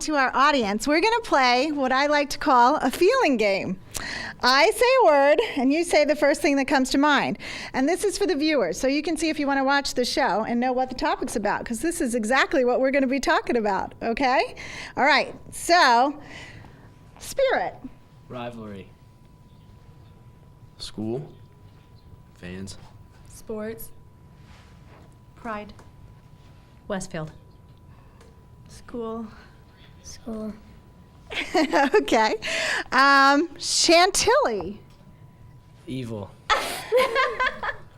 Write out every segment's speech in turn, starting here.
to our audience. We're going to play what I like to call a feeling game. I say a word, and you say the first thing that comes to mind. And this is for the viewers, so you can see if you want to watch the show and know what the topic's about, because this is exactly what we're going to be talking about, okay? All right, so, spirit. Rivalry. School. Fans. Sports. Pride. Westfield. School. School. Okay. Chantilly. Evil.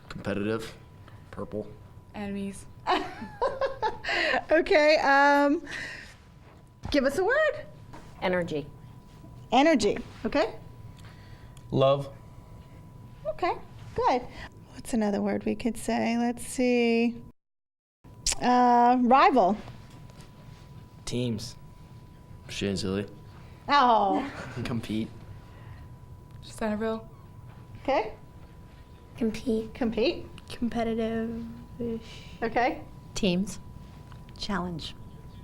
Competitive. Purple. Enemies. Okay. Give us a word. Energy. Energy. Okay. Love. Okay. Good. What's another word we could say? Let's see. Rival. Teams. Chantilly. Oh. Compete. Centerville. Okay. Compete. Compete. Competitive-ish. Okay. Teams. Challenge.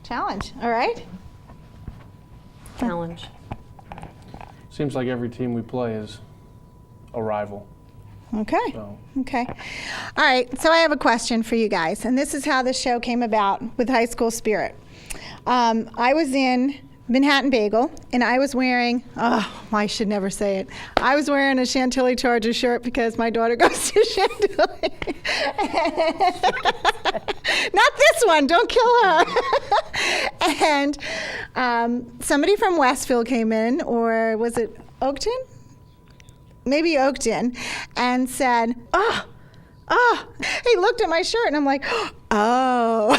Challenge. All right. Challenge. Seems like every team we play is a rival. Okay. So. Okay. All right. So I have a question for you guys, and this is how the show came about with High School Spirit. I was in Manhattan Bagel, and I was wearing, I should never say it. I was wearing a Chantilly Charger shirt because my daughter goes to Chantilly. Not this one, don't kill her. And somebody from Westfield came in, or was it Oakton? Maybe Oakton, and said, he looked at my shirt, and I'm like, oh.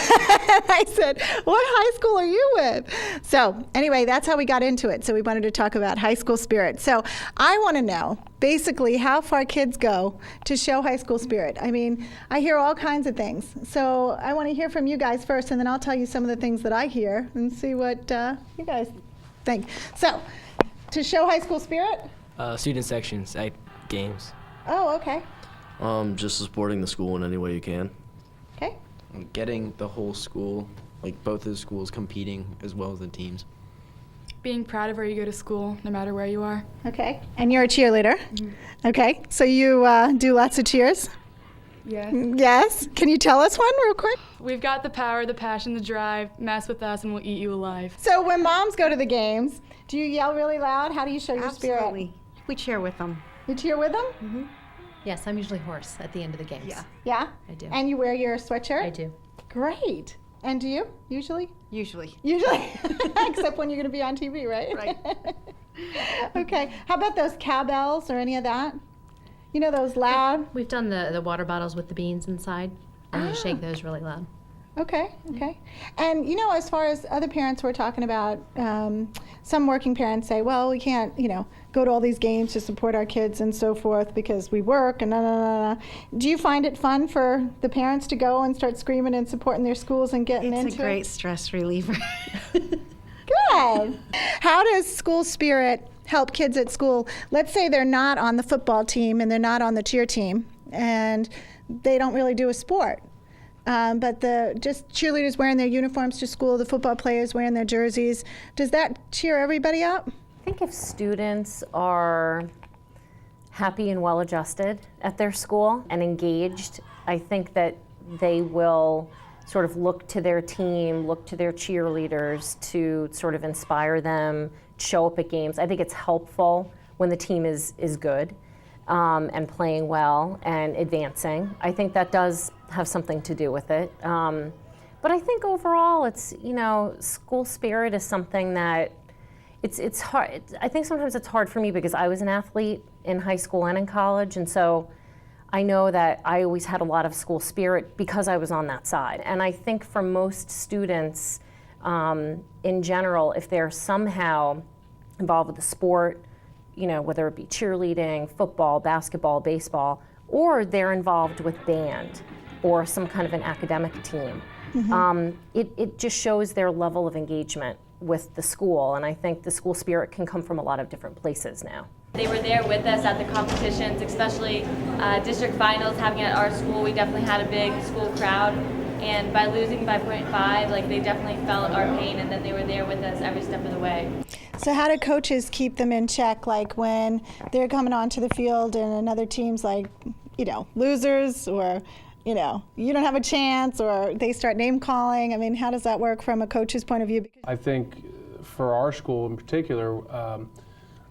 I said, what high school are you with? So anyway, that's how we got into it. So we wanted to talk about high school spirit. So I want to know, basically, how far kids go to show high school spirit. I mean, I hear all kinds of things. So I want to hear from you guys first, and then I'll tell you some of the things that I hear and see what you guys think. So, to show high school spirit? Student sections at games. Oh, okay. Just supporting the school in any way you can. Okay. Getting the whole school, like both of the schools competing as well as the teams. Being proud of where you go to school, no matter where you are. Okay. And you're a cheerleader? Mm-hmm. Okay. So you do lots of cheers? Yeah. Yes. Can you tell us one real quick? We've got the power, the passion, the drive. Mess with us and we'll eat you alive. So when moms go to the games, do you yell really loud? How do you show your spirit? Absolutely. We cheer with them. You cheer with them? Mm-hmm. Yes, I'm usually hoarse at the end of the games. Yeah. Yeah? I do. And you wear your sweatshirt? I do. Great. And do you, usually? Usually. Usually. Except when you're going to be on TV, right? Right. Okay. How about those cowbells or any of that? You know, those loud? We've done the water bottles with the beans inside, and you shake those really loud. Okay, okay. And, you know, as far as other parents were talking about, some working parents say, well, we can't, go to all these games to support our kids and so forth because we work and Do you find it fun for the parents to go and start screaming and supporting their schools and getting into it? It's a great stress reliever. Good. How does school spirit help kids at school? Let's say they're not on the football team and they're not on the cheer team and they don't really do a sport. But just cheerleaders wearing their uniforms to school, the football players wearing their jerseys, does that cheer everybody up? I think if students are happy and well adjusted at their school and engaged, I think that they will sort of look to their team, look to their cheerleaders to sort of inspire them, show up at games. I think it's helpful when the team is good and playing well and advancing. I think that does have something to do with it. But I think overall it's, school spirit is something that it's hard. I think sometimes it's hard for me because I was an athlete in high school and in college, and so I know that I always had a lot of school spirit because I was on that side. And I think for most students in general, if they're somehow involved with the sport, whether it be cheerleading, football, basketball, baseball, or they're involved with band or some kind of an academic team, it just shows their level of engagement with the school. And I think the school spirit can come from a lot of different places now. They were there with us at the competitions, especially district finals happening at our school. We definitely had a big school crowd. And by losing by 0.5, like they definitely felt our pain, and then they were there with us every step of the way. So how do coaches keep them in check, like when they're coming onto the field and another team's like, losers, or, you don't have a chance, or they start name calling? I mean, how does that work from a coach's point of view? I think for our school in particular,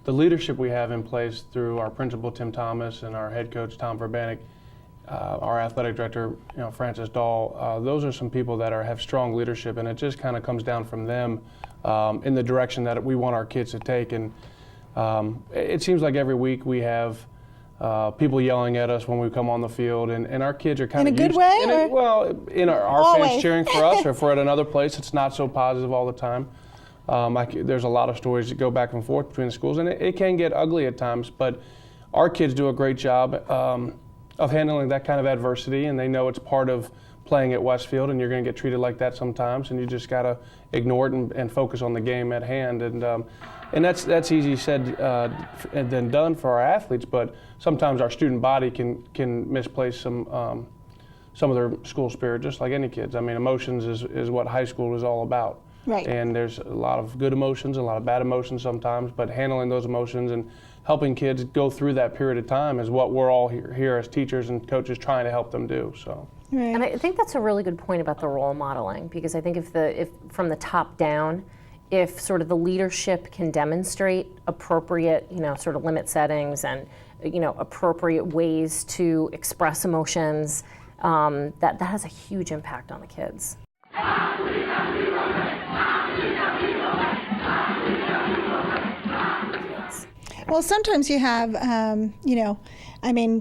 the leadership we have in place through our principal, Tim Thomas, and our head coach, Tom Verbanek, our athletic director, Francis Dahl, those are some people that have strong leadership, and it just kind of comes down from them in the direction that we want our kids to take. And it seems like every week we have people yelling at us when we come on the field, and our kids are kind of in a good way? In our fans cheering for us, or if we're at another place, it's not so positive all the time. There's a lot of stories that go back and forth between the schools, and it can get ugly at times, but our kids do a great job of handling that kind of adversity, and they know it's part of playing at Westfield, and you're going to get treated like that sometimes, and you just got to ignore it and focus on the game at hand. And that's easy said than done for our athletes, but sometimes our student body can misplace some of their school spirit, just like any kids. I mean, emotions is what high school is all about. Right. And there's a lot of good emotions, a lot of bad emotions sometimes, but handling those emotions and helping kids go through that period of time is what we're all here as teachers and coaches trying to help them do. So. Right. And I think that's a really good point about the role modeling, because I think if from the top down, if sort of the leadership can demonstrate appropriate, sort of limit settings and, appropriate ways to express emotions, that has a huge impact on the kids. Well, sometimes you have,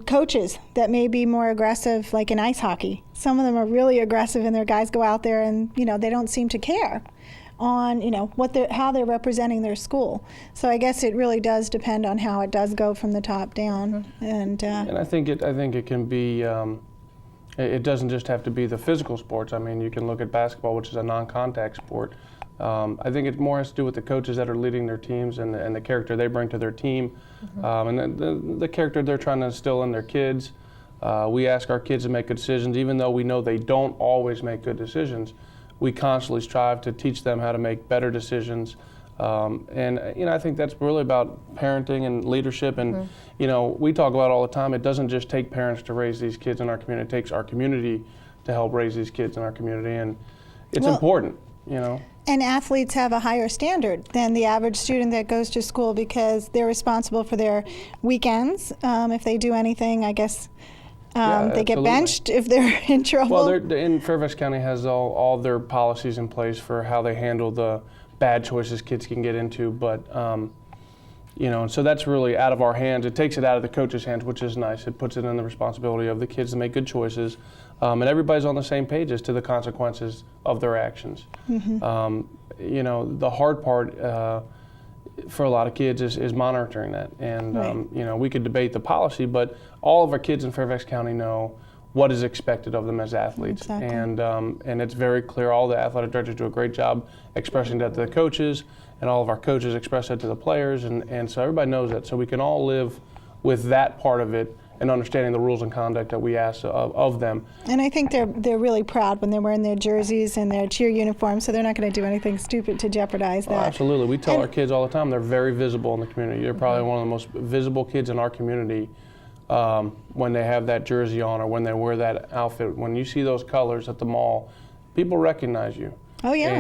coaches that may be more aggressive, like in ice hockey. Some of them are really aggressive, and their guys go out there and, they don't seem to care on, how they're representing their school. So I guess it really does depend on how it does go from the top down. And I think it can be, it doesn't just have to be the physical sports. I mean, you can look at basketball, which is a non-contact sport. I think it more has to do with the coaches that are leading their teams and the character they bring to their team, and the character they're trying to instill in their kids. We ask our kids to make good decisions, even though we know they don't always make good decisions. We constantly strive to teach them how to make better decisions. I think that's really about parenting and leadership. And, we talk about all the time, it doesn't just take parents to raise these kids in our community. It takes our community to help raise these kids in our community. And it's important, And athletes have a higher standard than the average student that goes to school, because they're responsible for their weekends. If they do anything, I guess they get benched if they're in trouble. Well, in Fairfax County has all their policies in place for how they handle the bad choices kids can get into, but and so that's really out of our hands. It takes it out of the coach's hands, which is nice. It puts it in the responsibility of the kids to make good choices, and everybody's on the same page as to the consequences of their actions. The hard part for a lot of kids is monitoring that, and we could debate the policy, but all of our kids in Fairfax County know what is expected of them as athletes. Exactly. And it's very clear. All the athletic directors do a great job expressing that to the coaches, and all of our coaches express that to the players, and so everybody knows that. So we can all live with that part of it and understanding the rules and conduct that we ask of them. And I think they're really proud when they're wearing their jerseys and their cheer uniforms, so they're not going to do anything stupid to jeopardize that. Oh, absolutely. We tell our kids all the time they're very visible in the community. They're probably one of the most visible kids in our community when they have that jersey on or when they wear that outfit. When you see those colors at the mall, people recognize you. Oh, yeah.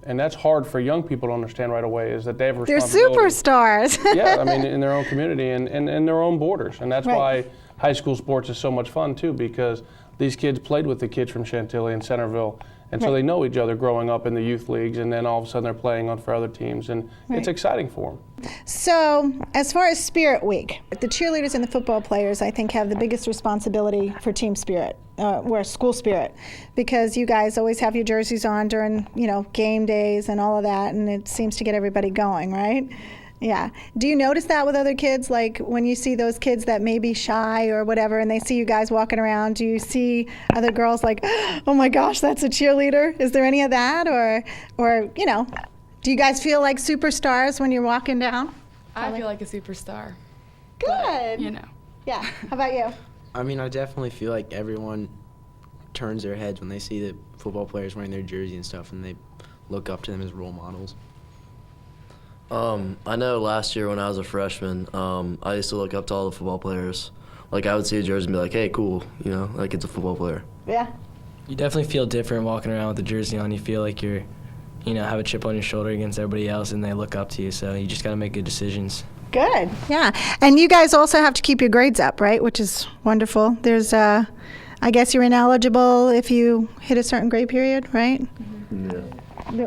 And that's hard for young people to understand right away, is that they have a They're responsibility. superstars. Yeah, I mean, in their own community and in their own borders. And that's Right. why high school sports is so much fun, too, because these kids played with the kids from Chantilly and Centerville, and so Right. they know each other growing up in the youth leagues, and then all of a sudden they're playing on for other teams, and it's Right. exciting for them. So, as far as Spirit Week, the cheerleaders and the football players, I think, have the biggest responsibility for team spirit, or school spirit, because you guys always have your jerseys on during, game days and all of that, and it seems to get everybody going, right? Yeah. Do you notice that with other kids? Like when you see those kids that may be shy or whatever, and they see you guys walking around, do you see other girls like, oh my gosh, that's a cheerleader? Is there any of that? Or do you guys feel like superstars when you're walking down? I feel like a superstar. Good. You know. Yeah. How about you? I mean, I definitely feel like everyone turns their heads when they see the football players wearing their jersey and stuff, and they look up to them as role models. I know last year when I was a freshman, I used to look up to all the football players. Like, I would see a jersey and be like, hey, cool, you know, like it's a football player. Yeah. You definitely feel different walking around with the jersey on. You feel like you're, have a chip on your shoulder against everybody else, and they look up to you. So you just got to make good decisions. Good. Yeah. And you guys also have to keep your grades up, right? Which is wonderful. There's, I guess you're ineligible if you hit a certain grade period, right? Yeah.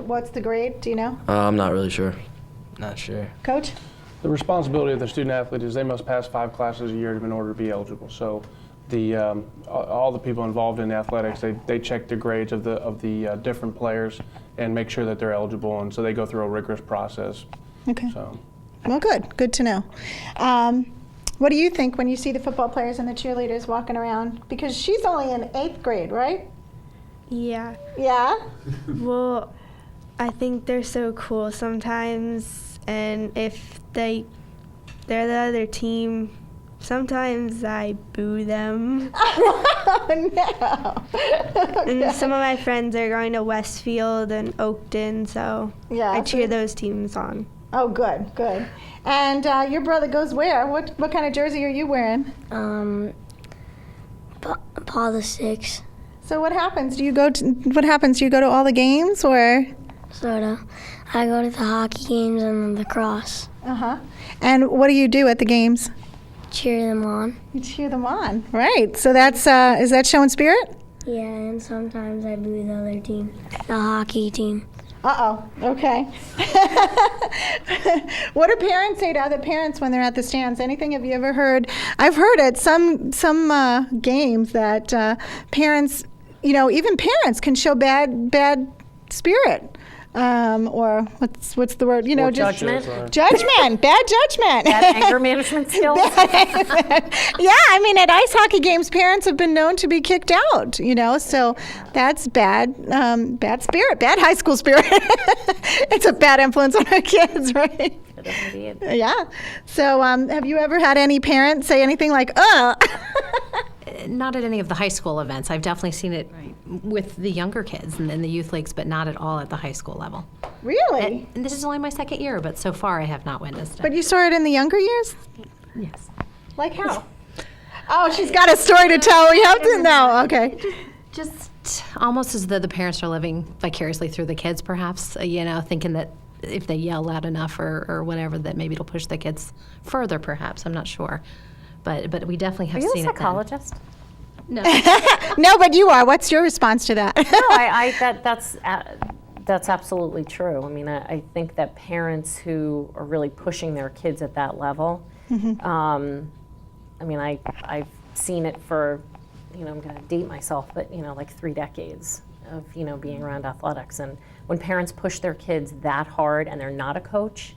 What's the grade? Do you know? I'm not really sure. Not sure. Coach? The responsibility of the student athlete is they must pass 5 classes a year in order to be eligible. So all the people involved in athletics, they check the grades of the different players and make sure that they're eligible, and so they go through a rigorous process. Okay. So. Well, good to know. What do you think when you see the football players and the cheerleaders walking around? Because she's only in 8th grade, right? Yeah. Yeah? Well, I think they're so cool sometimes, and if they're the other team, sometimes I boo them. Oh, no. And some of my friends are going to Westfield and Oakton, so Yeah. I cheer those teams on. Oh, good. And your brother goes where? What kind of jersey are you wearing? Paul the Six. So what happens? Do you go to all the games, or? Sorta. I go to the hockey games and the lacrosse. Uh-huh. And what do you do at the games? Cheer them on. You cheer them on. Right. So that's, is that showing spirit? Yeah, and sometimes I boo the other team, the hockey team. Uh-oh. Okay. What do parents say to other parents when they're at the stands? Anything have you ever heard? I've heard at some games that parents, even parents can show bad spirit. Or what's the word? Well, just judgment. Judgment, bad judgment. Bad anger management skills. Yeah, I mean, at ice hockey games, parents have been known to be kicked out. So that's bad spirit, bad high school spirit. It's a bad influence on our kids, right? It is indeed. Yeah. So, have you ever had any parents say anything like, Not at any of the high school events. I've definitely seen it with the younger kids and in the youth leagues, but not at all at the high school level. Really? And this is only my 2nd year, but so far I have not witnessed it. But you saw it in the younger years? Yes. Like how? Oh, she's got a story to tell. We have to know. Okay. Just almost as though the parents are living vicariously through the kids, perhaps, thinking that if they yell loud enough or whatever, that maybe it'll push the kids further, perhaps. I'm not sure. But we definitely have Are you seen a it then. psychologist? No. No, but you are. What's your response to that? No, that's absolutely true. I mean, I think that parents who are really pushing their kids at that level, I mean, I've seen it for, I'm going to date myself, but, like 3 decades of, being around athletics. And when parents push their kids that hard and they're not a coach,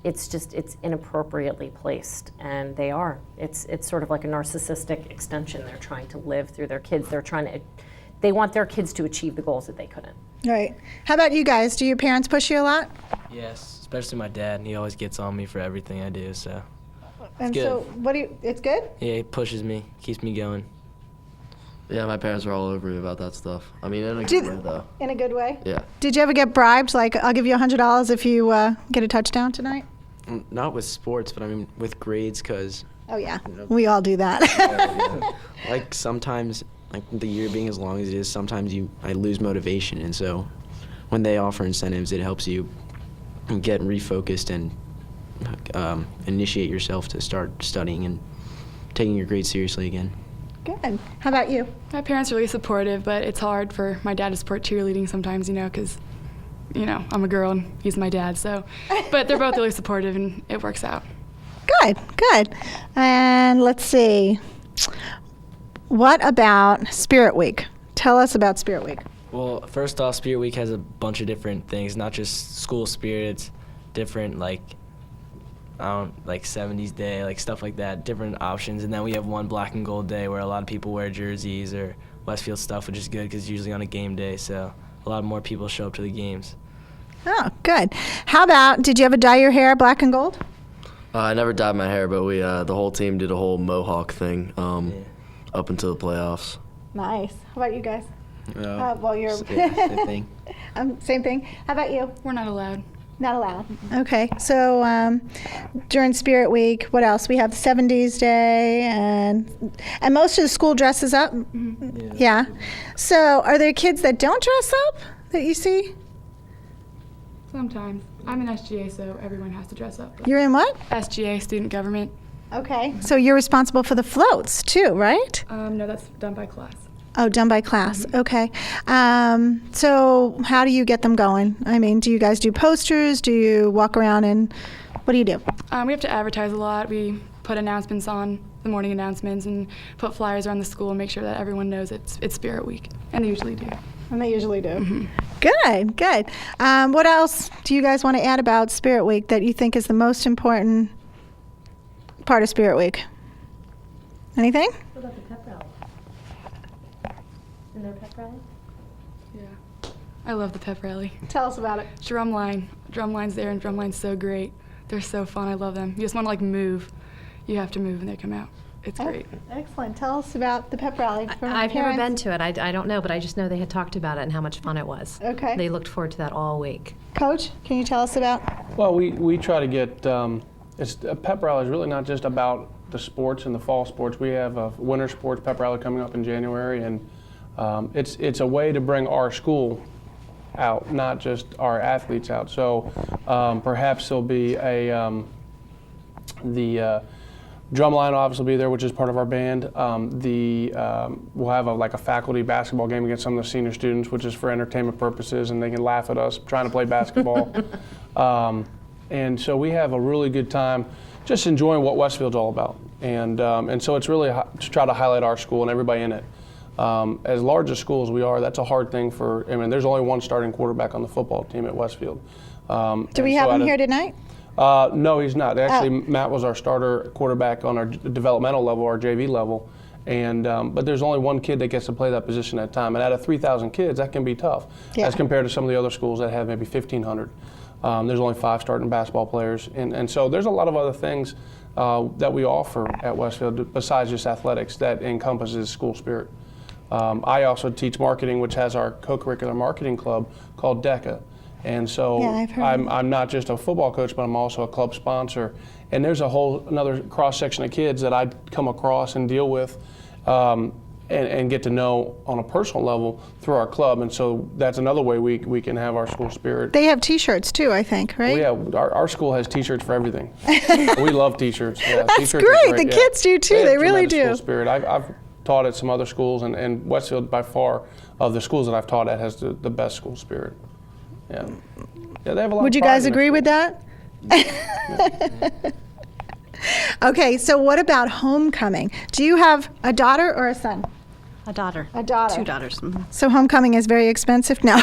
it's inappropriately placed, and they are. It's sort of like a narcissistic extension. They're trying to live through their kids. They want their kids to achieve the goals that they couldn't. Right. How about you guys? Do your parents push you a lot? Yes, especially my dad. He always gets on me for everything I do, so. And good. so, it's good? Yeah, he pushes me, keeps me going. Yeah, my parents are all over me about that stuff. I mean, in a good way, though. In a good way? Yeah. Did you ever get bribed? Like, I'll give you $100 if you get a touchdown tonight? Not with sports, but I mean with grades, because Oh, yeah. We all do that. like sometimes, like the year being as long as it is, sometimes I lose motivation, and so when they offer incentives, it helps you get refocused and initiate yourself to start studying and taking your grades seriously again. Good. How about you? My parents are really supportive, but it's hard for my dad to support cheerleading sometimes, because, I'm a girl and he's my dad, so. But they're both really supportive and it works out. Good. And let's see. What about Spirit Week? Tell us about Spirit Week. Well, first off, Spirit Week has a bunch of different things, not just school spirit. It's different, like 70s Day, like stuff like that, different options. And then we have one Black and Gold Day where a lot of people wear jerseys or Westfield stuff, which is good because it's usually on a game day, so a lot more people show up to the games. Oh, good. How about, did you ever dye your hair black and gold? I never dyed my hair, but we the whole team did a whole mohawk thing up until the playoffs. Nice. How about you guys? Well, you're Same thing. same thing. How about you? We're not allowed. Not allowed. Okay. So during Spirit Week, what else? We have the 70s Day, and most of the school dresses up. Yeah. So are there kids that don't dress up that you see? Sometimes. I'm in SGA, so everyone has to dress up. You're in what? SGA, student government. Okay. So you're responsible for the floats too, right? No, that's done by class. Oh, done by class. Okay. So how do you get them going? I mean, do you guys do posters? Do you walk around and what do you do? We have to advertise a lot. We put announcements on, the morning announcements, and put flyers around the school and make sure that everyone knows it's Spirit Week. And they usually do. And they usually do. Good, good. What else do you guys want to add about Spirit Week that you think is the most important part of Spirit Week? Anything? What about the pep rally? Isn't there a pep rally? Yeah. I love the pep rally. Tell us about it. Drumline's there, and Drumline's so great. They're so fun. I love them. You just want to like move. You have to move when they come out. It's great. Excellent. Tell us about the pep rally. I've never been to it. I don't know, but I just know they had talked about it and how much fun it was. Okay. They looked forward to that all week. Coach, can you tell us about? Well, we try to get, a pep rally is really not just about the sports and the fall sports. We have a winter sports pep rally coming up in January, and it's a way to bring our school out, not just our athletes out. So perhaps there'll be the drumline obviously will be there, which is part of our band. We'll have a faculty basketball game against some of the senior students, which is for entertainment purposes, and they can laugh at us trying to play basketball. And so we have a really good time just enjoying what Westfield's all about. And so it's really to try to highlight our school and everybody in it. As large a school as we are, that's a hard thing there's only one starting quarterback on the football team at Westfield. Do we have him here tonight? No, he's not. Actually, Matt was our starter quarterback on our developmental level, our JV level. But there's only one kid that gets to play that position at a time. And out of 3,000 kids, that can be tough as compared to some of the other schools that have maybe 1,500. There's only 5 starting basketball players. And so there's a lot of other things that we offer at Westfield besides just athletics that encompasses school spirit. I also teach marketing, which has our co-curricular marketing club called DECA. And so I'm not just a football coach, but I'm also a club sponsor. And there's another cross-section of kids that I come across and deal with and get to know on a personal level through our club. And so that's another way we can have our school spirit. They have T-shirts too, I think, right? Well, yeah, our school has T-shirts for everything. We love T-shirts. Yeah, That's T-shirts great. The kids do too. They really do. School spirit. I've taught at some other schools, and Westfield by far of the schools that I've taught at has the best school spirit. Yeah. Yeah, they have a lot. Would you guys agree with that? Okay, so what about homecoming? Do you have a daughter or a son? A daughter. A daughter. 2 daughters. Mm-hmm. So homecoming is very expensive now.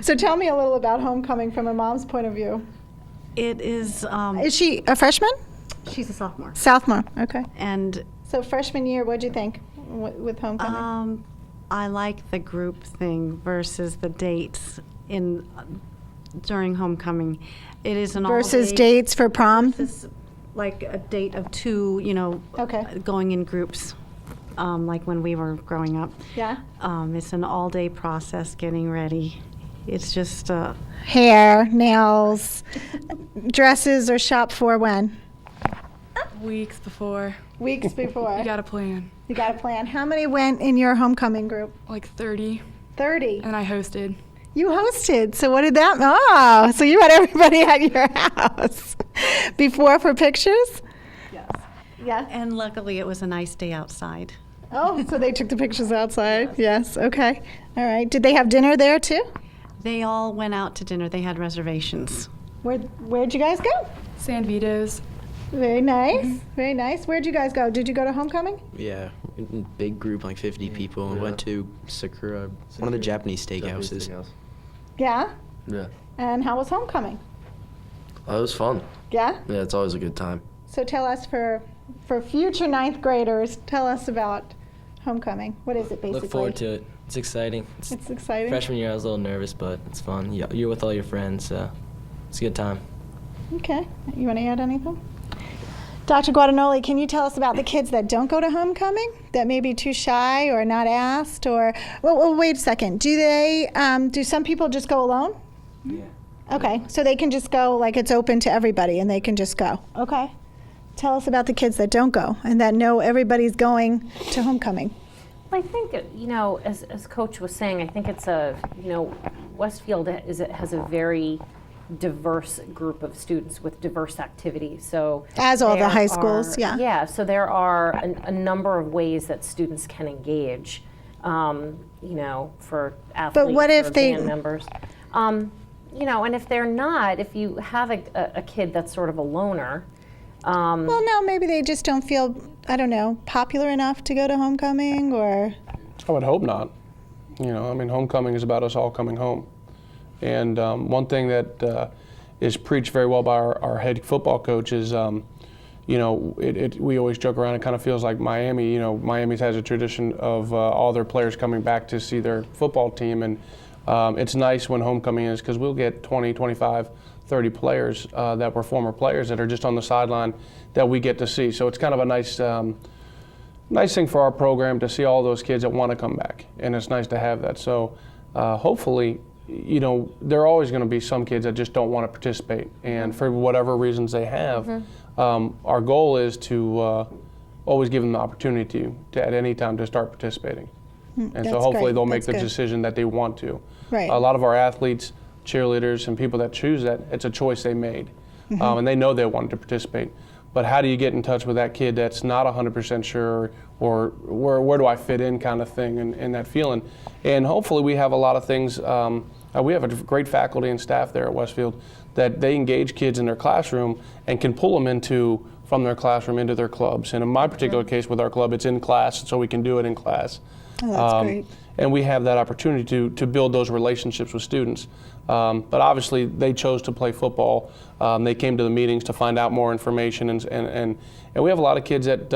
So tell me a little about homecoming from a mom's point of view. It is. Is she a freshman? She's a sophomore. Sophomore, okay. And so freshman year, what'd you think with homecoming? I like the group thing versus the dates during homecoming. It is an versus dates for prom. Versus like a date of 2, going in groups, like when we were growing up. Yeah. It's an all-day process getting ready. It's just hair, nails, dresses are shopped for when? Weeks before. Weeks before. You got to plan. You got to plan. How many went in your homecoming group? Like 30. 30. And I hosted. You hosted. So what did that mean? Oh, so you had everybody at your house before for pictures? Yes. Yeah. And luckily it was a nice day outside. Oh, so they took the pictures outside? Yes. Okay. All right. Did they have dinner there too? They all went out to dinner. They had reservations. Where'd you guys go? San Vito's. Very nice. Very nice. Where'd you guys go? Did you go to homecoming? Yeah, big group, like 50 people, and went to Sakura, one of the Japanese steakhouses. Yeah? Yeah. And how was homecoming? It was fun. Yeah? Yeah, it's always a good time. So tell us, for future 9th graders, tell us about homecoming. What is it, basically? Look forward to it. It's exciting. It's exciting? Freshman year, I was a little nervous, but it's fun. You're with all your friends, so it's a good time. Okay. You want to add anything? Dr. Guadagnoli, can you tell us about the kids that don't go to homecoming, that may be too shy or not asked, or, well, wait a second, do some people just go alone? Yeah. Okay, so they can just go, like it's open to everybody and they can just go. Okay. Tell us about the kids that don't go and that know everybody's going to homecoming. I think, as Coach was saying, I think it's Westfield has a very diverse group of students with diverse activities. So as all the high schools, yeah. Yeah, so there are a number of ways that students can engage, for athletes or band members. And if they're not, if you have a kid that's sort of a loner. Well, no, maybe they just don't feel, I don't know, popular enough to go to homecoming, or? I would hope not. Homecoming is about us all coming home. And one thing that is preached very well by our head football coach is, we always joke around, it kind of feels like Miami. Miami has a tradition of all their players coming back to see their football team. And it's nice when homecoming is, because we'll get 20, 25, 30 players that were former players that are just on the sideline that we get to see. So it's kind of a nice thing for our program to see all those kids that want to come back. And it's nice to have that. So hopefully, there are always going to be some kids that just don't want to participate, and for whatever reasons they have, our goal is to always give them the opportunity to at any time to start participating. And so hopefully they'll make the decision that they want to. Right. A lot of our athletes, cheerleaders, and people that choose that, it's a choice they made, and they know they wanted to participate. But how do you get in touch with that kid that's not 100% sure, or where do I fit in kind of thing, and that feeling? And hopefully we have a lot of things. We have a great faculty and staff there at Westfield that they engage kids in their classroom and can pull them from their classroom into their clubs. And in my particular case with our club, it's in class, so we can do it in class. Oh, that's great. And we have that opportunity to build those relationships with students. But obviously, they chose to play football. They came to the meetings to find out more information, and we have a lot of kids that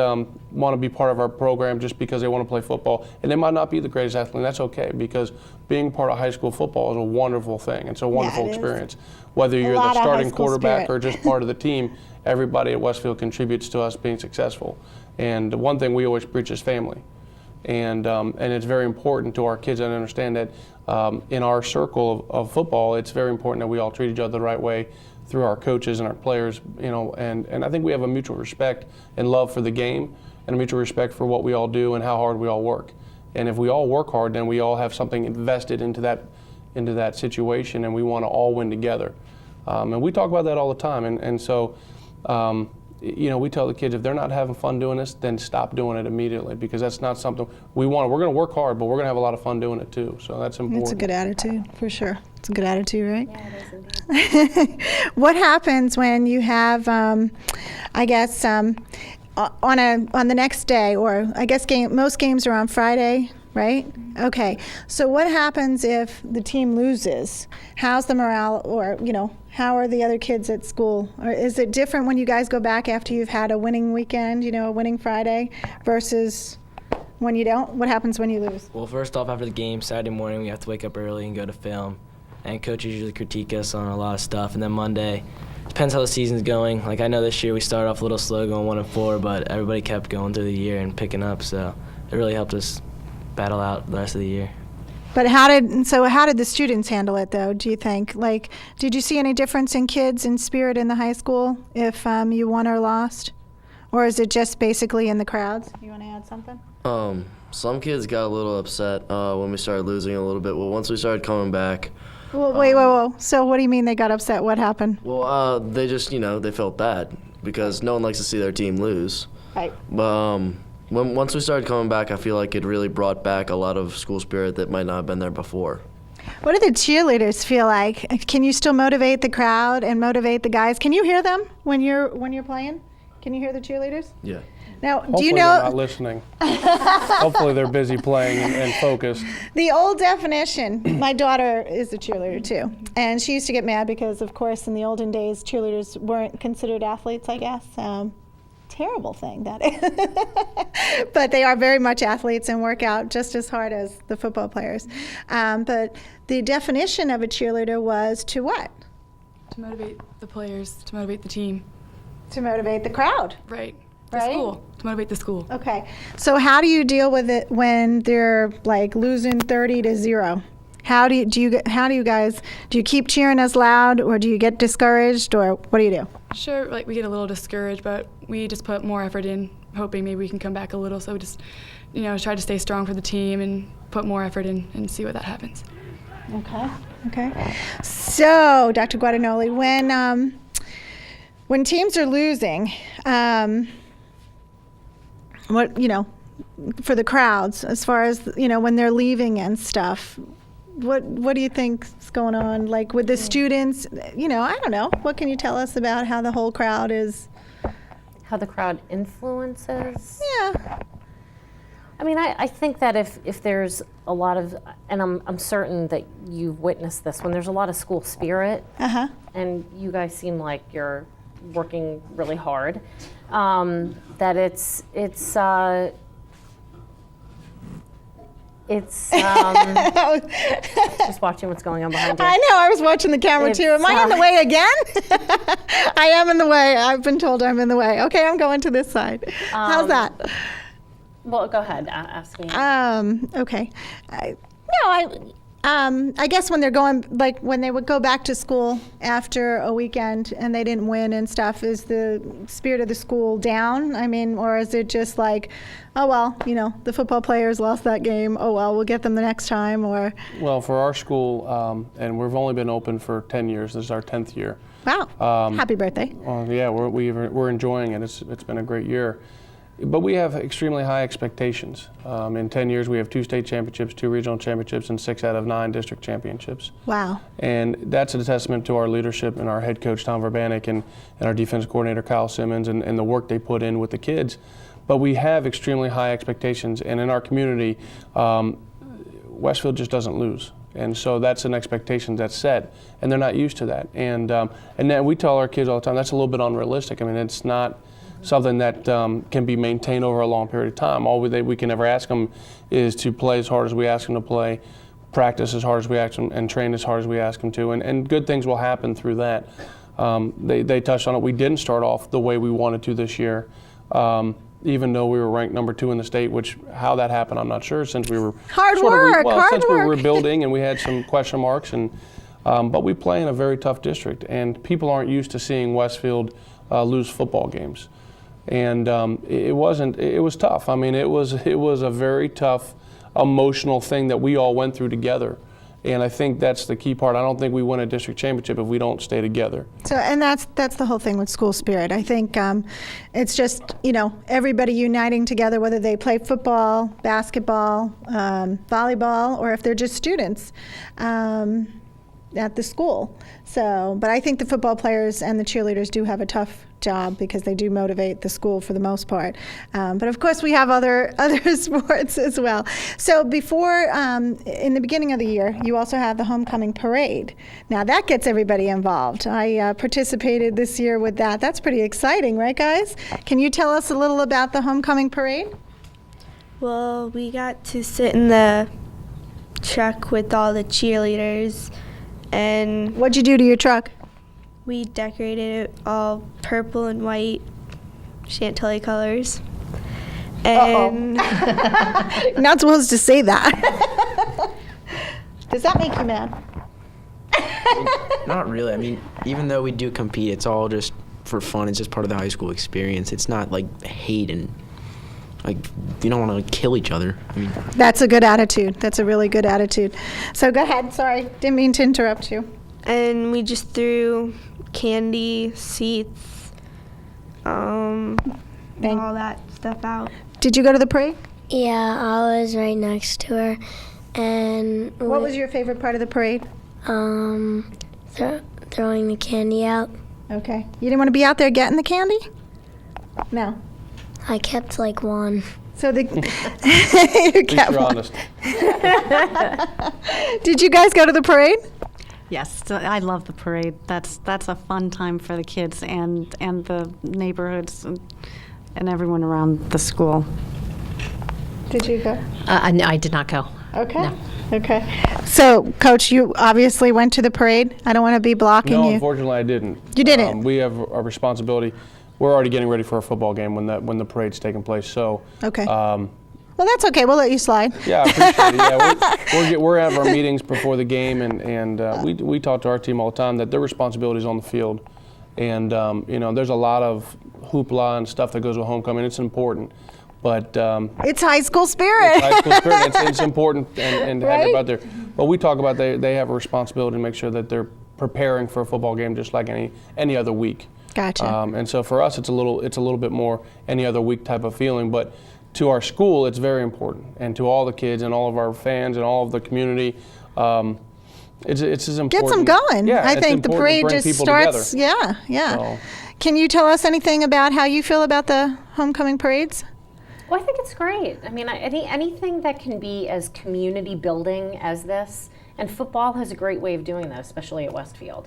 want to be part of our program just because they want to play football. And they might not be the greatest athlete, and that's okay, because being part of high school football is a wonderful thing. It's a wonderful experience. Whether you're the starting quarterback or just part of the team, everybody at Westfield contributes to us being successful. And the one thing we always preach is family. And it's very important to our kids to understand that in our circle of football, it's very important that we all treat each other the right way through our coaches and our players, and I think we have a mutual respect and love for the game, and a mutual respect for what we all do and how hard we all work. And if we all work hard, then we all have something invested into that situation, and we want to all win together. And we talk about that all the time, and so we tell the kids, if they're not having fun doing this, then stop doing it immediately, because that's not something we want. We're going to work hard, but we're going to have a lot of fun doing it too. So that's important. It's a good attitude, for sure. It's a good attitude, right? Yeah, it is indeed. What happens when you have, on the next day, or I guess most games are on Friday, right? Okay. So what happens if the team loses? How's the morale, or how are the other kids at school? Or is it different when you guys go back after you've had a winning weekend, a winning Friday, versus when you don't? What happens when you lose? Well, first off, after the game, Saturday morning, we have to wake up early and go to film. And coaches usually critique us on a lot of stuff. And then Monday, depends how the season's going. Like, I know this year we started off a little slow, going 1-4, but everybody kept going through the year and picking up. So it really helped us battle out the rest of the year. But how did the students handle it, though, do you think? Like, did you see any difference in kids in spirit in the high school if you won or lost? Or is it just basically in the crowds? You want to add something? Some kids got a little upset when we started losing a little bit. Well, once we started coming back. Well, wait. So what do you mean they got upset? What happened? Well, they just, they felt bad because no one likes to see their team lose. Right. But once we started coming back, I feel like it really brought back a lot of school spirit that might not have been there before. What do the cheerleaders feel like? Can you still motivate the crowd and motivate the guys? Can you hear them when you're playing? Can you hear the cheerleaders? Yeah. Now, Hopefully do you know? They're not listening. Hopefully they're busy playing and focused. The old definition, my daughter is a cheerleader too, and she used to get mad because, of course, in the olden days, cheerleaders weren't considered athletes, I guess. Terrible thing that is. But they are very much athletes and work out just as hard as the football players. But the definition of a cheerleader was to what? To motivate the players, to motivate the team. To motivate the crowd. Right. Right? The school. To motivate the school. Okay. So how do you deal with it when they're like losing 30-0? How do you guys keep cheering as loud, or do you get discouraged, or what do you do? Sure, like we get a little discouraged, but we just put more effort in, hoping maybe we can come back a little. So we just, try to stay strong for the team and put more effort in and see what that happens. Okay. So, Dr. Guadagnoli, when teams are losing, for the crowds, as far as when they're leaving and stuff, what do you think's going on? Like with the students, I don't know. What can you tell us about how the whole crowd is? How the crowd influences? Yeah. I mean, I think that if there's a lot of, and I'm certain that you've witnessed this, when there's a lot of school spirit, and you guys seem like you're working really hard, that it's just watching what's going on behind you. I know, I was watching the camera too. Am I in the way again? I am in the way. I've been told I'm in the way. Okay, I'm going to this side. How's that? Well, go ahead, ask me. Okay. I guess when they're going, like when they would go back to school after a weekend and they didn't win and stuff, is the spirit of the school down? I mean, or is it just like, oh, well, the football players lost that game. Oh, well, we'll get them the next time, or? Well, for our school, and we've only been open for 10 years. This is our 10th year. Wow. Happy birthday. Yeah, we're enjoying it. It's been a great year. But we have extremely high expectations. In 10 years, we have 2 state championships, 2 regional championships, and 6 out of 9 district championships. Wow. And that's a testament to our leadership and our head coach, Tom Verbanek, and our defense coordinator, Kyle Simmons, and the work they put in with the kids. But we have extremely high expectations. And in our community, Westfield just doesn't lose. And so that's an expectation that's set, and they're not used to that. And then we tell our kids all the time, that's a little bit unrealistic. I mean, it's not something that can be maintained over a long period of time. All we can ever ask them is to play as hard as we ask them to play, practice as hard as we ask them, and train as hard as we ask them to. And good things will happen through that. They touched on it. We didn't start off the way we wanted to this year, even though we were ranked number 2 in the state, which how that happened, I'm not sure, since we were hard we were rebuilding and we had some question marks. But we play in a very tough district, and people aren't used to seeing Westfield lose football games. And it was tough. I mean, it was a very tough emotional thing that we all went through together. And I think that's the key part. I don't think we win a district championship if we don't stay together. So, and that's the whole thing with school spirit. I think it's just, everybody uniting together, whether they play football, basketball, volleyball, or if they're just students at the school. So, but I think the football players and the cheerleaders do have a tough job because they do motivate the school for the most part. But of course, we have other sports as well. So before, in the beginning of the year, you also have the homecoming parade. Now that gets everybody involved. I participated this year with that. That's pretty exciting, right, guys? Can you tell us a little about the homecoming parade? Well, we got to sit in the truck with all the cheerleaders. And what'd you do to your truck? We decorated it all purple and white Chantilly colors. And not supposed to say that. Does that make you mad? Not really. I mean, even though we do compete, it's all just for fun. It's just part of the high school experience. It's not like hate and like you don't want to kill each other. I mean, that's a good attitude. That's a really good attitude. So go ahead. Sorry, didn't mean to interrupt you. And we just threw candy, seats, all that stuff out. Did you go to the parade? Yeah, I was right next to her. And what was your favorite part of the parade? Throwing the candy out. Okay. You didn't want to be out there getting the candy? No. I kept like one. So you kept one. Honest. Did you guys go to the parade? Yes, I love the parade. That's a fun time for the kids and the neighborhoods and everyone around the school. Did you go? No, I did not go. Okay. No. Okay. So, Coach, you obviously went to the parade. I don't want to be blocking you. No, unfortunately, I didn't. You didn't? We have a responsibility. we're already getting ready for a football game when the parade's taking place. So Okay. Well, that's okay. We'll let you slide. yeah, I appreciate it. Yeah, we're at our meetings before the game, and we talk to our team all the time that their responsibility is on the field, and there's a lot of hoopla and stuff that goes with homecoming. It's important, but it's high school spirit. It's high school spirit. It's important and to have Right? everybody out there. But we talk about they have a responsibility to make sure that they're preparing for a football game just like any other week. Gotcha. And so for us, it's a little bit more any other week type of feeling, but to our school, it's very important, and to all the kids and all of our fans and all of the community, it's as important. Gets them going. Yeah, I it's think the important to parade bring just people starts. together. Yeah. So, Can you tell us anything about how you feel about the homecoming parades? Well, I think it's great. I mean, anything that can be as community building as this, and football has a great way of doing that, especially at Westfield.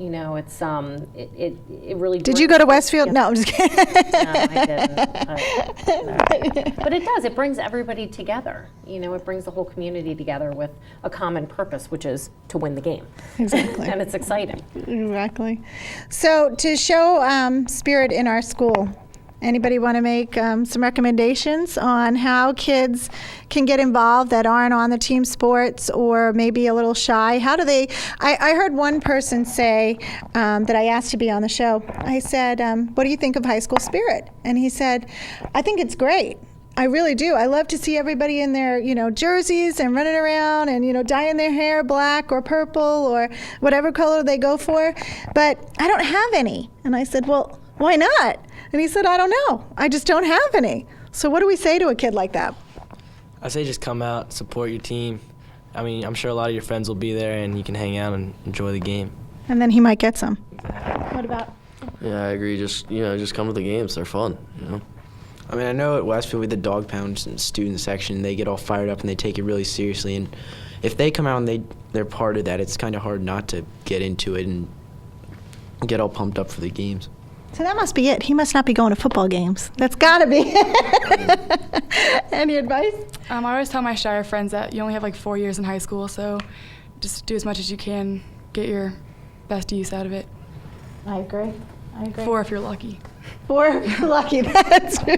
It's it really. Did you go to Westfield? No, I'm just kidding. No, I didn't. But it does. It brings everybody together. It brings the whole community together with a common purpose, which is to win the game. Exactly. And it's exciting. Exactly. So to show spirit in our school, anybody want to make some recommendations on how kids can get involved that aren't on the team sports or maybe a little shy? How do they? I heard one person say that I asked to be on the show. I said, what do you think of high school spirit? And he said, I think it's great. I really do. I love to see everybody in their, jerseys and running around and, dyeing their hair black or purple or whatever color they go for. But I don't have any. And I said, well, why not? And he said, I don't know. I just don't have any. So what do we say to a kid like that? I say just come out, support your team. I mean, I'm sure a lot of your friends will be there and you can hang out and enjoy the game. And then he might get some. What about? Yeah, I agree. Just come to the games. They're fun. I mean, I know at Westfield with the dog pounds and student section, they get all fired up and they take it really seriously. And if they come out and they're part of that, it's kind of hard not to get into it and get all pumped up for the games. So that must be it. He must not be going to football games. That's got to be. Any advice? I always tell my shyer friends that you only have like 4 years in high school, so just do as much as you can, get your best use out of it. I agree. 4 if you're lucky. 4 if you're lucky. That's true.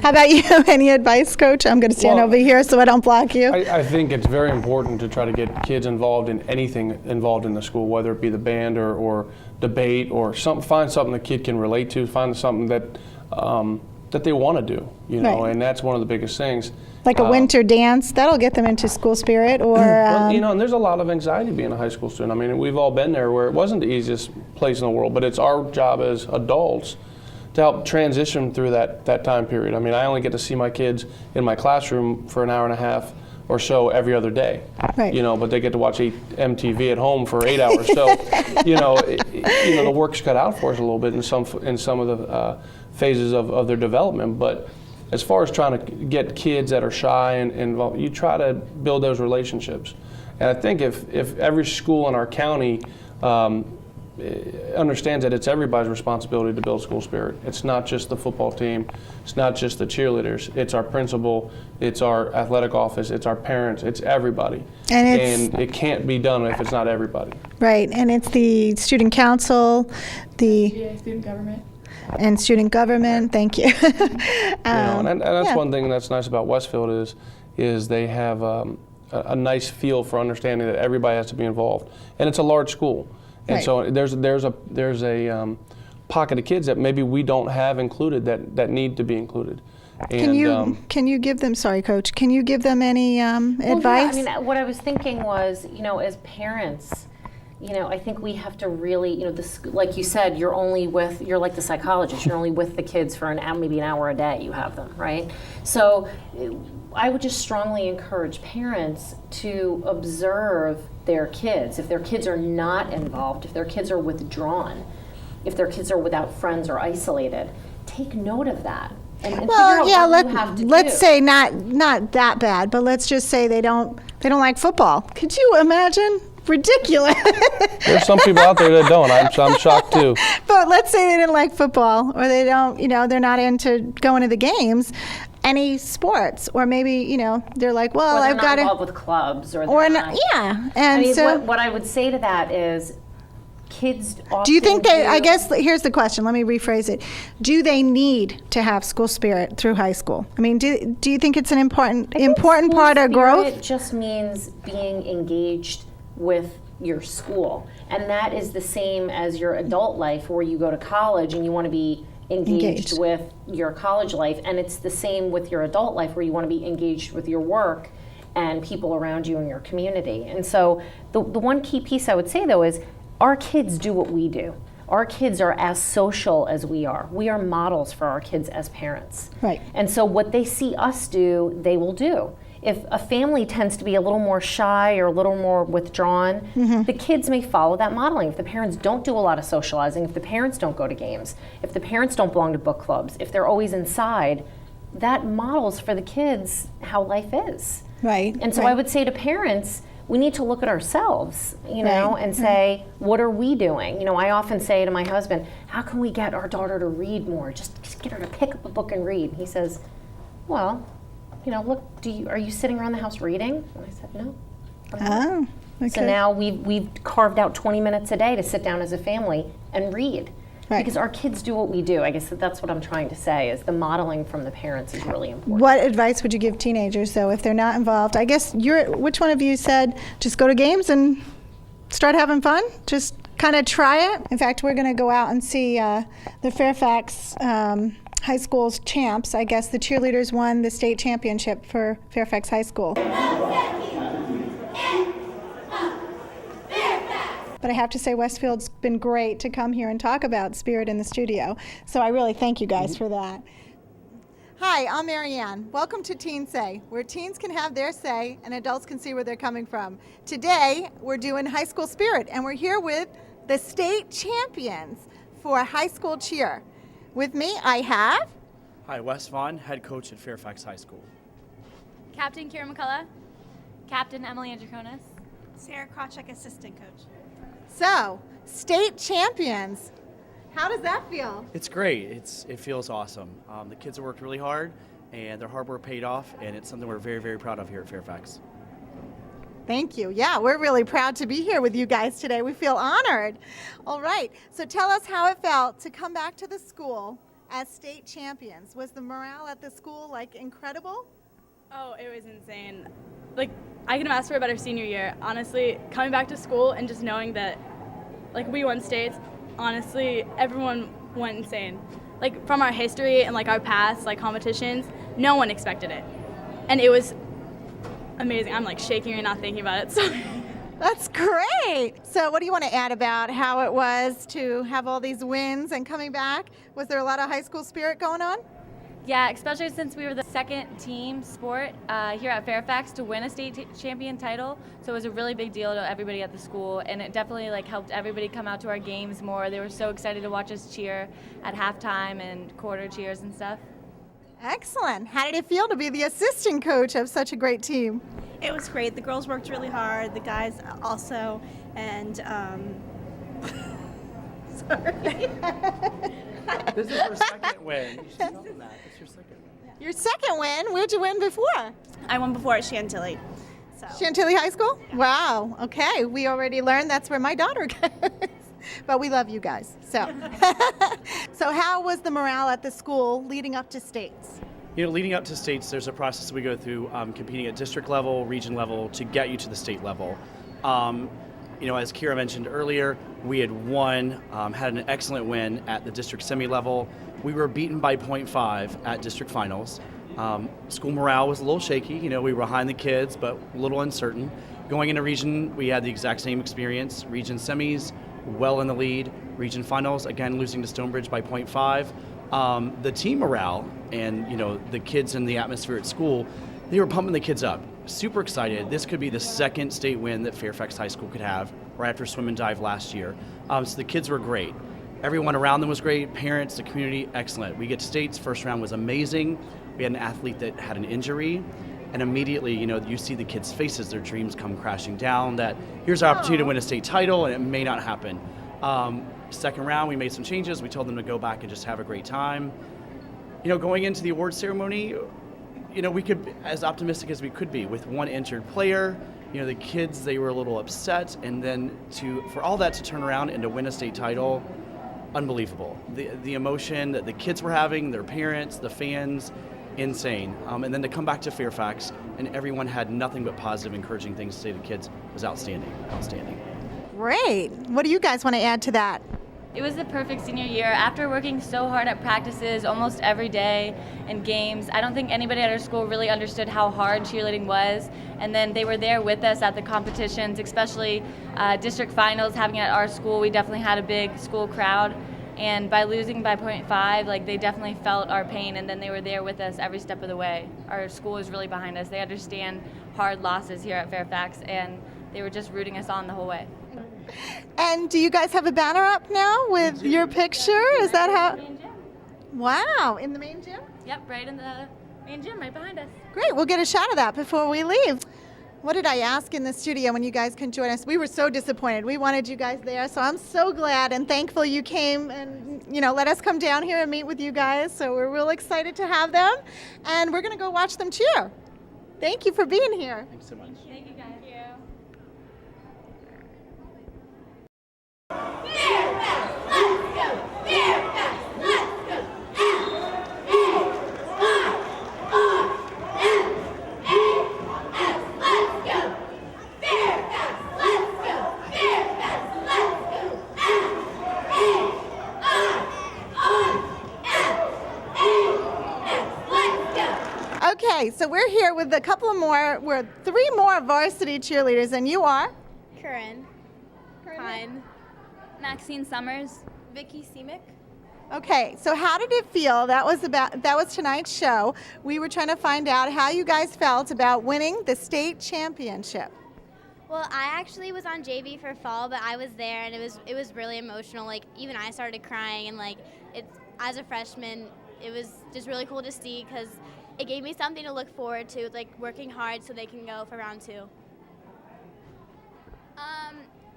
How about you? Any advice, Coach? I'm going to stand over here so I don't block you. I think it's very important to try to get kids involved in anything involved in the school, whether it be the band or debate or find something the kid can relate to, find something that they want to do, Right. and that's one of the biggest things. Like a winter dance, that'll get them into school spirit, or Well, and there's a lot of anxiety being a high school student. I mean, we've all been there where it wasn't the easiest place in the world, but it's our job as adults to help transition through that time period. I mean, I only get to see my kids in my classroom for an hour and a half or so every other day. Right. But they get to watch MTV at home for 8 hours. So, the work's cut out for us a little bit in some of the phases of their development. But as far as trying to get kids that are shy and involved, you try to build those relationships. And I think if every school in our county understands that it's everybody's responsibility to build school spirit. It's not just the football team. It's not just the cheerleaders. It's our principal. It's our athletic office. It's our parents. It's everybody. And it can't be done if it's not everybody. Right, and it's the student council, Student government. And student government. Thank you. And that's one thing that's nice about Westfield is they have a nice feel for understanding that everybody has to be involved, and it's a large school. And Right. so there's a pocket of kids that maybe we don't have included that need to be included. And, can you give them? Sorry, Coach. Can you give them any advice? Yeah, I mean, what I was thinking was, as parents, I think we have to really, like you said, you're like the psychologist. You're only with the kids for maybe an hour a day. You have them, right? So I would just strongly encourage parents to observe their kids. If their kids are not involved, if their kids are withdrawn, if their kids are without friends or isolated, take note of that. And figure out what you have to let's do. say not that bad, but let's just say they don't like football. Could you imagine? Ridiculous. there's some people out there that don't. I'm shocked too. But let's say they didn't like football, or they don't, they're not into going to the games, any sports, or maybe, they're like, well, or they're I've not got to. involved with clubs, or Or not. yeah, and I mean, so what I would say to that is, kids often Do you think I guess, here's the question, do you think they, I guess, here's the question, let me rephrase it. Do they need to have school spirit through high school? I mean, do you think it's an important part of growth? It just means being engaged with your school. And that is the same as your adult life where you go to college and you want to be engaged with your college life. And it's the same with your adult life where you want to be engaged with your work and people around you in your community. And so the one key piece I would say though is our kids do what we do. Our kids are as social as we are. We are models for our kids as parents. Right. And so what they see us do, they will do. If a family tends to be a little more shy or a little more withdrawn, the kids may follow that modeling. If the parents don't do a lot of socializing, if the parents don't go to games, if the parents don't belong to book clubs, if they're always inside, that models for the kids how life is. Right. And so I would say to parents, we need to look at ourselves, you know, and say, what are we doing? You know, I often say to my husband, how can we get our daughter to read more? Just get her to pick up a book and read. And he says, well, you know, look, are you sitting around the house reading? And I said, no. Oh, okay. So now we've carved out 20 minutes a day to sit down as a family and read. Right. Because our kids do what we do. I guess that's what I'm trying to say, is the modeling from the parents is really important. What advice would you give teenagers, though, if they're not involved? I guess which one of you said just go to games and start having fun? Just kind of try it? In fact, we're going to go out and see the Fairfax High School's champs. I guess the cheerleaders won the state championship for Fairfax High School. But I have to say Westfield's been great to come here and talk about spirit in the studio. So I really thank you guys for that. Hi, I'm Marianne. Welcome to Teen Say, where teens can have their say and adults can see where they're coming from. Today, we're doing high school spirit, and we're here with the state champions for high school cheer. With me, I have... Hi, Wes Vaughn, head coach at Fairfax High School. Captain Kira McCullough. Captain Emily Androkonis. Sarah Krawczyk, assistant coach. So, state champions. How does that feel? It's great. It feels awesome. The kids have worked really hard, and their hard work paid off, and it's something we're very, very proud of here at Fairfax. Thank you. Yeah, we're really proud to be here with you guys today. We feel honored. All right, so tell us how it felt to come back to the school as state champions. Was the morale at the school, incredible? Oh, it was insane. I couldn't ask for a better senior year. Honestly, coming back to school and just knowing that, we won states, honestly, everyone went insane. From our history and, our past, competitions, no one expected it. And it was amazing. I'm, shaking and not thinking about it, so. That's great. So what do you want to add about how it was to have all these wins and coming back? Was there a lot of high school spirit going on? Yeah, especially since we were the second team sport here at Fairfax to win a state champion title. So it was a really big deal to everybody at the school, and it definitely helped everybody come out to our games more. They were so excited to watch us cheer at halftime and quarter cheers and stuff. Excellent. How did it feel to be the assistant coach of such a great team? It was great. The girls worked really hard, the guys also, and sorry. This is her second win. You should tell them that. It's your second win. Your second win? Where'd you win before? I won before at Chantilly. So. Chantilly High School? Yeah. Wow. Okay. We already learned that's where my daughter goes. But we love you guys. So, so how was the morale at the school leading up to states? Leading up to states, there's a process we go through competing at district level, region level to get you to the state level. As Kira mentioned earlier, we had won, had an excellent win at the district semi-level. We were beaten by 0.5 at district finals. School morale was a little shaky. We were behind the kids, but a little uncertain. Going into region, we had the exact same experience. Region semis, well in the lead. Region finals, again, losing to Stonebridge by 0.5. The team morale and, the kids and the atmosphere at school, they were pumping the kids up. Super excited. This could be the second state win that Fairfax High School could have right after swim and dive last year. So the kids were great. Everyone around them was great. Parents, the community, excellent. We get to states. First round was amazing. We had an athlete that had an injury. And immediately, you see the kids' faces, their dreams come crashing down, that here's our opportunity to win a state title, and it may not happen. Second round, we made some changes. We told them to go back and just have a great time. Going into the award ceremony, we could, as optimistic as we could be, with one injured player, the kids, they were a little upset, and then for all that to turn around and to win a state title, unbelievable. The emotion that the kids were having, their parents, the fans, insane. And then to come back to Fairfax and everyone had nothing but positive, encouraging things to say to the kids was outstanding. Great. What do you guys want to add to that? It was the perfect senior year. After working so hard at practices almost every day and games, I don't think anybody at our school really understood how hard cheerleading was. And then they were there with us at the competitions, especially district finals having it at our school. We definitely had a big school crowd. And by losing by 0.5, they definitely felt our pain, and then they were there with us every step of the way. Our school is really behind us. They understand hard losses here at Fairfax, and they were just rooting us on the whole way. And do you guys have a banner up now with your picture? Is that how? Main gym. Wow, in the main gym? Yep, right in the main gym, right behind us. Great, we'll get a shot of that before we leave. What did I ask in the studio when you guys can join us? We were so disappointed. We wanted you guys there, so I'm so glad and thankful you came and let us come down here and meet with you guys. So we're real excited to have them, and we're going to go watch them cheer. Thank you for being here. Thanks so much. Thank you, guys. Okay, so we're here with we're 3 more varsity cheerleaders, and you are? Corinne. Pine. Maxine Summers. Vicky Semick. Okay, so how did it feel? That was tonight's show. We were trying to find out how you guys felt about winning the state championship. Well, I actually was on JV for fall, but I was there, and it was really emotional. Even I started crying, and as a freshman, it was just really cool to see because it gave me something to look forward to, working hard so they can go for round 2.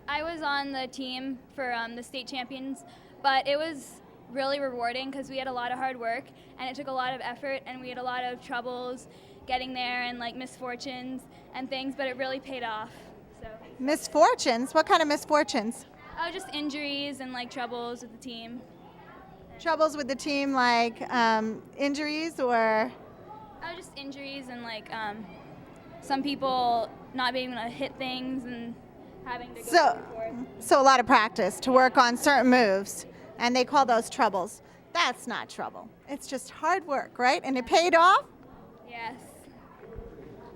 I was on the team for the state champions, but it was really rewarding because we had a lot of hard work and it took a lot of effort and we had a lot of troubles getting there and misfortunes and things, but it really paid off. So. Misfortunes? What kind of misfortunes? Oh, just injuries and troubles with the team. Troubles with the team, injuries or? Oh, just injuries and some people not being able to hit things and having to go back and forth. So a lot of practice to work on certain moves, and they call those troubles. That's not trouble. It's just hard work, right? And it paid off? Yes.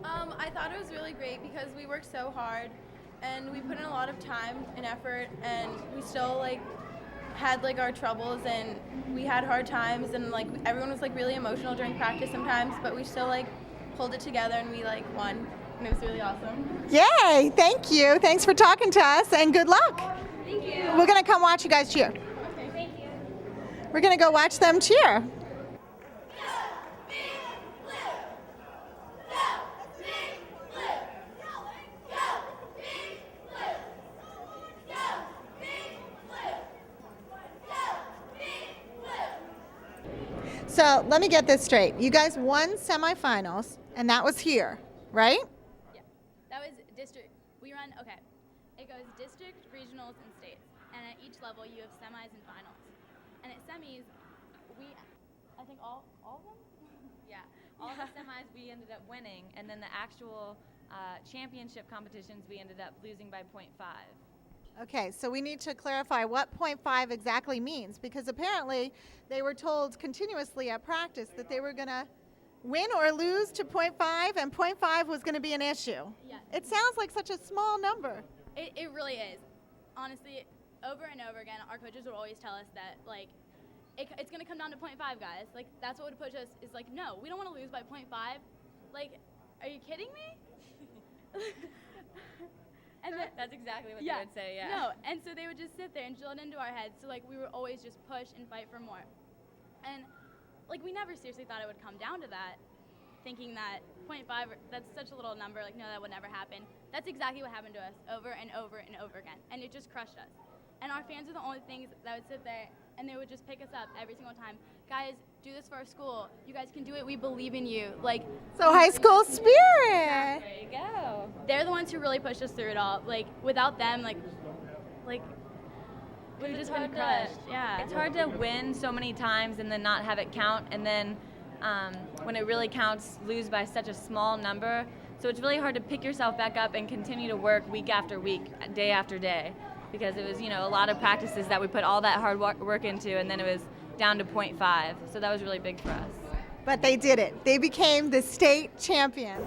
I thought it was really great because we worked so hard and we put in a lot of time and effort, and we still had our troubles and we had hard times, and everyone was really emotional during practice sometimes, but we still pulled it together and we won, and it was really awesome. Yay, thank you. Thanks for talking to us, and good luck. Thank you. We're going to come watch you guys cheer. Okay, thank you. We're going to go watch them cheer. So let me get this straight. You guys won semifinals, and that was here, right? Yeah, that was district. We run, okay, it goes district, regionals, and states. And at each level, you have semis and finals. And at semis, I think all of them? Yeah, all the semis we ended up winning, and then the actual championship competitions we ended up losing by 0.5. Okay, so we need to clarify what 0.5 exactly means, because apparently they were told continuously at practice that they were going to win or lose to 0.5, and 0.5 was going to be an issue. Yeah. It sounds like such a small number. It really is. Honestly, over and over again, our coaches would always tell us that, it's going to come down to 0.5, guys. That's what would push us is, no, we don't want to lose by 0.5. Are you kidding me? And that's exactly what they would say, yeah. No, and so they would just sit there and drill it into our heads. So we would always just push and fight for more. And we never seriously thought it would come down to that, thinking that 0.5, that's such a little number, no, that would never happen. That's exactly what happened to us over and over and over again. And it just crushed us. And our fans are the only things that would sit there and they would just pick us up every single time. Guys, do this for our school. You guys can do it. We believe in you. Like, So high school spirit. there you go. They're the ones who really pushed us through it all. Like, without them, like we've just been crushed. Yeah. It's hard to win so many times and then not have it count, and then when it really counts, lose by such a small number. So it's really hard to pick yourself back up and continue to work week after week, day after day, because it was, a lot of practices that we put all that hard work into, and then it was down to 0.5. So that was really big for us. But they did it. They became the state champions.